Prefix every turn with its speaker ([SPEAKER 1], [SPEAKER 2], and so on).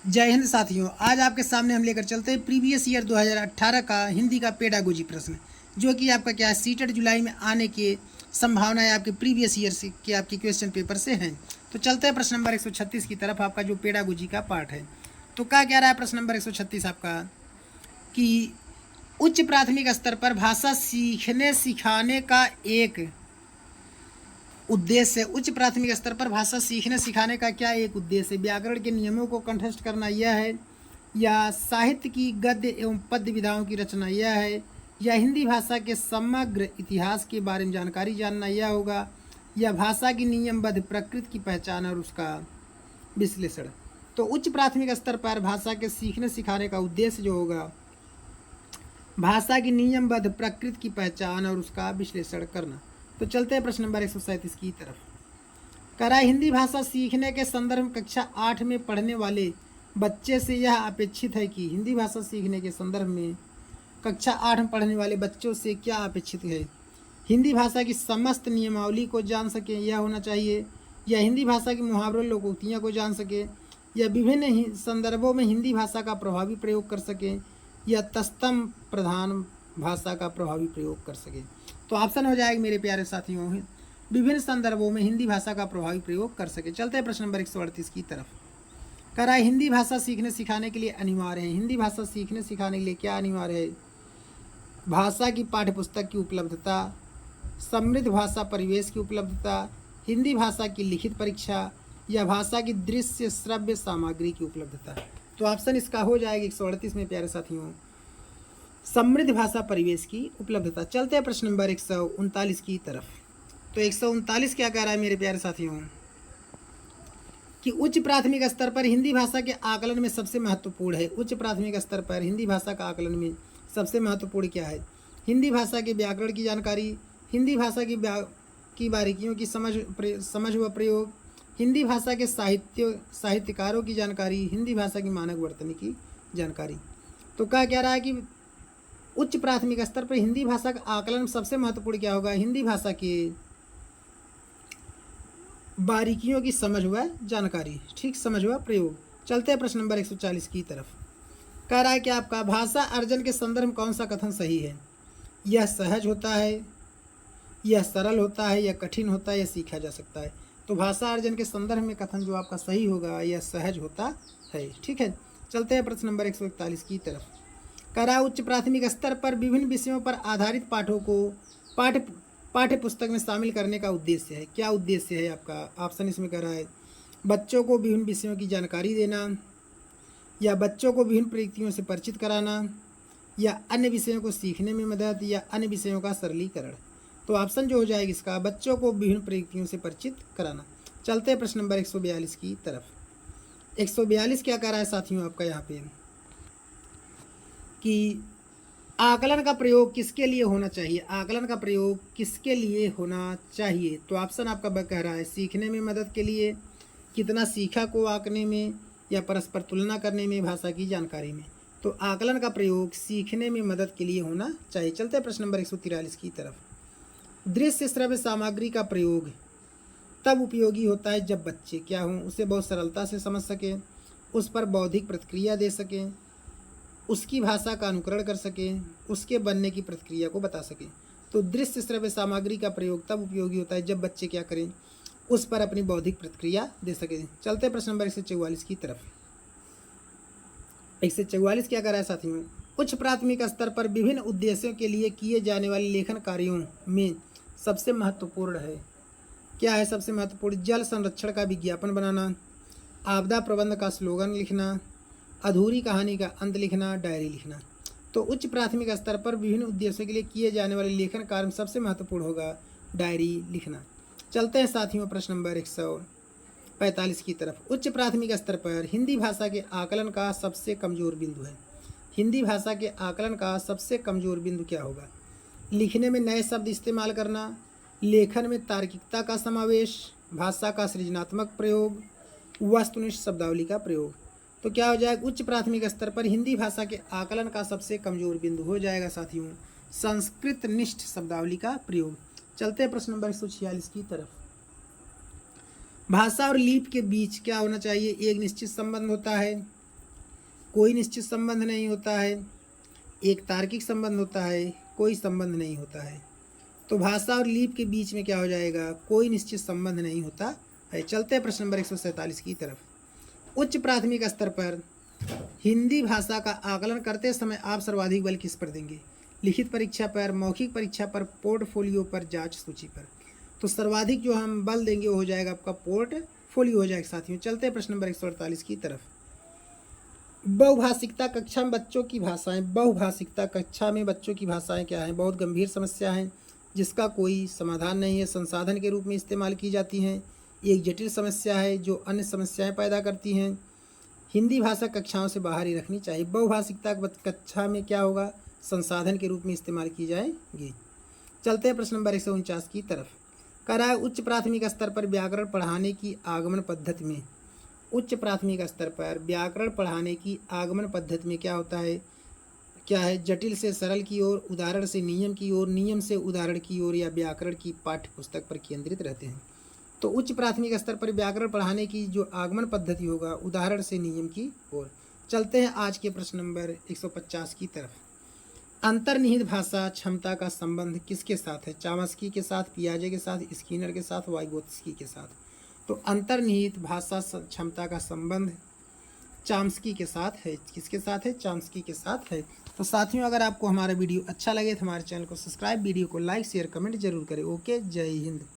[SPEAKER 1] जय हिंद साथियों। आज आपके सामने हम लेकर चलते हैं प्रीवियस ईयर 2018 का हिंदी का पेडागोजी प्रश्न, जो कि आपका क्या है सीटेट जुलाई में आने की संभावना है आपके प्रीवियस ईयर से के आपके क्वेश्चन पेपर से हैं। तो चलते हैं प्रश्न नंबर 136 की तरफ, आपका जो पेडागोजी का पार्ट है। तो क्या कह रहा है प्रश्न नंबर 136 आपका कि उच्च प्राथमिक स्तर पर भाषा सीखने सिखाने का एक उद्देश्य है। उच्च प्राथमिक स्तर पर भाषा सीखने सिखाने का क्या एक उद्देश्य है? व्याकरण के नियमों को कंठस्थ करना यह है, या साहित्य की गद्य एवं पद्य विधाओं की रचना यह है, या हिंदी भाषा के समग्र इतिहास के बारे में जानकारी जानना यह होगा, या भाषा की नियमबद्ध प्रकृति की पहचान और उसका विश्लेषण। तो उच्च प्राथमिक स्तर पर भाषा के सीखने सिखाने का उद्देश्य जो होगा, भाषा की नियमबद्ध प्रकृति की पहचान और उसका विश्लेषण करना। तो चलते हैं प्रश्न नंबर 137 की तरफ। करा हिंदी भाषा सीखने के संदर्भ में कक्षा 8 में पढ़ने वाले बच्चे से यह अपेक्षित है कि हिंदी भाषा सीखने के संदर्भ में कक्षा 8 में पढ़ने वाले बच्चों से क्या अपेक्षित है? हिंदी भाषा की समस्त नियमावली को जान सके यह होना चाहिए, या हिंदी भाषा की मुहावरों लोकोक्तियों को जान सके, या विभिन्न संदर्भों में हिंदी भाषा का प्रभावी प्रयोग कर सके, या तत्सम प्रधान भाषा का प्रभावी प्रयोग कर सके। तो ऑप्शन हो जाएगा मेरे प्यारे साथियों, विभिन्न संदर्भों में हिंदी भाषा का प्रभावी प्रयोग कर सके। चलते हैं प्रश्न नंबर 138 की तरफ। कह रहा है हिंदी भाषा सीखने सिखाने के लिए अनिवार्य है। हिंदी भाषा सीखने सिखाने के लिए क्या अनिवार्य है? भाषा की पाठ्यपुस्तक की उपलब्धता, समृद्ध भाषा परिवेश की उपलब्धता, हिंदी भाषा की लिखित परीक्षा, या भाषा की दृश्य श्रव्य सामग्री की उपलब्धता। तो ऑप्शन इसका हो जाएगा 138 में प्यारे साथियों, समृद्ध भाषा परिवेश की उपलब्धता। चलते हैं प्रश्न नंबर 139 की तरफ। तो 139 क्या कह रहा है मेरे प्यारे साथियों कि उच्च प्राथमिक स्तर पर हिंदी भाषा के आकलन में सबसे महत्वपूर्ण है। उच्च प्राथमिक स्तर पर हिंदी भाषा का आकलन में सबसे महत्वपूर्ण क्या है? हिंदी भाषा के व्याकरण की जानकारी, हिंदी भाषा की बारीकियों की समझ व प्रयोग, हिंदी भाषा के साहित्यकारों की जानकारी, हिंदी भाषा की मानक वर्तनी की जानकारी। तो क्या कह रहा है कि उच्च प्राथमिक स्तर पर हिंदी भाषा का आकलन सबसे महत्वपूर्ण क्या होगा? हिंदी भाषा के बारीकियों की समझ व जानकारी, ठीक, समझ व प्रयोग। चलते हैं प्रश्न नंबर 140 की तरफ। कह रहा है कि आपका भाषा अर्जन के संदर्भ में कौन सा कथन सही है? यह सहज होता है, यह सरल होता है, यह कठिन होता है, यह सीखा जा सकता है। तो भाषा अर्जन के संदर्भ में कथन जो आपका सही होगा यह सहज होता है, ठीक है। चलते हैं प्रश्न नंबर 141 की तरफ। कह रहा है उच्च प्राथमिक स्तर पर विभिन्न विषयों पर आधारित पाठों को पाठ्य पुस्तक में शामिल करने का उद्देश्य है। क्या उद्देश्य है आपका? ऑप्शन इसमें कह रहा है बच्चों को विभिन्न विषयों की जानकारी देना, या बच्चों को विभिन्न प्रयुक्तियों से परिचित कराना, या अन्य विषयों को सीखने में मदद, या अन्य विषयों का सरलीकरण। तो ऑप्शन जो हो जाएगा इसका बच्चों को विभिन्न प्रयुक्तियों से परिचित कराना। चलते हैं प्रश्न नंबर 142 की तरफ। 142 क्या कह रहा है साथियों आपका यहाँ पे कि आकलन का प्रयोग किसके लिए होना चाहिए? आकलन का प्रयोग किसके लिए होना चाहिए? तो ऑप्शन आपका कह रहा है सीखने में मदद के लिए, कितना सीखा को आंकने में, या परस्पर तुलना करने में, भाषा की जानकारी में। तो आकलन का प्रयोग सीखने में मदद के लिए होना चाहिए। चलते हैं प्रश्न नंबर 143 की तरफ। दृश्य श्रव्य सामग्री का प्रयोग तब उपयोगी होता है जब बच्चे क्या हों, उसे बहुत सरलता से समझ सकें, उस पर बौद्धिक प्रतिक्रिया दे सकें, उसकी भाषा का अनुकरण कर सकें, उसके बनने की प्रतिक्रिया को बता सकें। तो दृश्य श्रव्य सामग्री का प्रयोग तब उपयोगी होता है जब बच्चे क्या करें, उस पर अपनी बौद्धिक प्रतिक्रिया दे सकें। चलते प्रश्न नंबर 144 की तरफ। 144 क्या कर रहा है साथियों? उच्च प्राथमिक स्तर पर विभिन्न उद्देश्यों के लिए किए जाने वाले लेखन कार्यों में सबसे महत्वपूर्ण है। क्या है सबसे महत्वपूर्ण? जल संरक्षण का विज्ञापन बनाना, आपदा प्रबंधन का स्लोगन लिखना, अधूरी कहानी का अंत लिखना, डायरी लिखना। तो उच्च प्राथमिक स्तर पर विभिन्न उद्देश्यों के लिए किए जाने वाले लेखन कार्य में सबसे महत्वपूर्ण होगा डायरी लिखना। चलते हैं साथियों प्रश्न नंबर 145 की तरफ। उच्च प्राथमिक स्तर पर हिंदी भाषा के आकलन का सबसे कमजोर बिंदु है। हिंदी भाषा के आकलन का सबसे कमजोर बिंदु क्या होगा? लिखने में नए शब्द इस्तेमाल करना, लेखन में तार्किकता का समावेश, भाषा का सृजनात्मक प्रयोग, वस्तुनिष्ठ शब्दावली का प्रयोग। तो क्या हो जाएगा? उच्च प्राथमिक स्तर पर हिंदी भाषा के आकलन का सबसे कमजोर बिंदु हो जाएगा साथियों संस्कृत निष्ठ शब्दावली का प्रयोग। चलते हैं प्रश्न नंबर 146 की तरफ। भाषा और लिपि के बीच क्या होना चाहिए? एक निश्चित संबंध होता है, कोई निश्चित संबंध नहीं होता है, एक तार्किक संबंध होता है, कोई संबंध नहीं होता है। तो भाषा और लीप के बीच में क्या हो जाएगा, कोई निश्चित संबंध नहीं होता है। चलते हैं प्रश्न नंबर 147 की तरफ। उच्च प्राथमिक स्तर पर हिंदी भाषा का आकलन करते समय आप सर्वाधिक बल किस पर देंगे? लिखित परीक्षा पर, मौखिक परीक्षा पर, पोर्टफोलियो पर, जांच सूची पर। तो सर्वाधिक जो हम बल देंगे वो हो जाएगा आपका पोर्टफोलियो हो जाएगा साथियों। चलते हैं प्रश्न नंबर 148 की तरफ। बहुभाषिकता कक्षा में बच्चों की भाषाएं, बहुभाषिकता कक्षा में बच्चों की भाषाएं क्या हैं? बहुत गंभीर समस्या है जिसका कोई समाधान नहीं है, संसाधन के रूप में इस्तेमाल की जाती हैं। एक जटिल समस्या है जो अन्य समस्याएं पैदा करती हैं। हिंदी भाषा कक्षाओं से बाहर ही रखनी चाहिए। बहुभाषिकता कक्षा में क्या होगा, संसाधन के रूप में इस्तेमाल की जाएगी। चलते हैं प्रश्न नंबर 149 की तरफ। कह रहा है उच्च प्राथमिक स्तर पर व्याकरण पढ़ाने की आगमन पद्धति में, उच्च प्राथमिक स्तर पर व्याकरण पढ़ाने की आगमन पद्धति में क्या होता है, क्या है? जटिल से सरल की ओर, उदाहरण से नियम की ओर, नियम से उदाहरण की ओर, या व्याकरण की पाठ्य पुस्तक पर केंद्रित रहते हैं। तो उच्च प्राथमिक स्तर पर व्याकरण पढ़ाने की जो आगमन पद्धति होगा, उदाहरण से नियम की ओर। चलते हैं आज के प्रश्न नंबर 150 की तरफ। अंतर्निहित भाषा क्षमता का संबंध किसके साथ है? चामस्की के साथ, पियाजे के साथ, स्किनर के साथ, वाइगोत्स्की के साथ। तो अंतर्निहित भाषा क्षमता का संबंध चाम्स्की के साथ है। किसके साथ है? चाम्स्की के साथ है। तो साथियों, अगर आपको हमारा वीडियो अच्छा लगे तो हमारे चैनल को सब्सक्राइब, वीडियो को लाइक, शेयर, कमेंट जरूर करें। ओके, जय हिंद।